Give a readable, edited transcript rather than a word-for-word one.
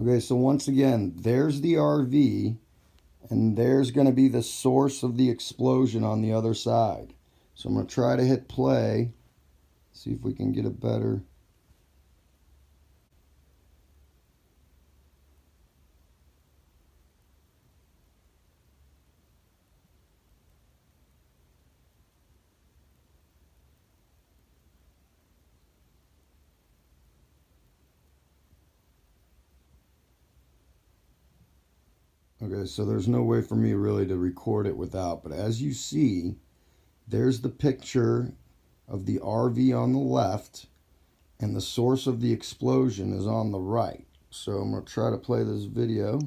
Okay, so once again, there's the RV, and there's going to be the source of the explosion on the other side. So I'm going to try to hit play, see if we can get a better... Okay, so there's no way for me really to record it without, but as you see, there's the picture of the RV on the left, and the source of the explosion is on the right. So I'm going to try to play this video.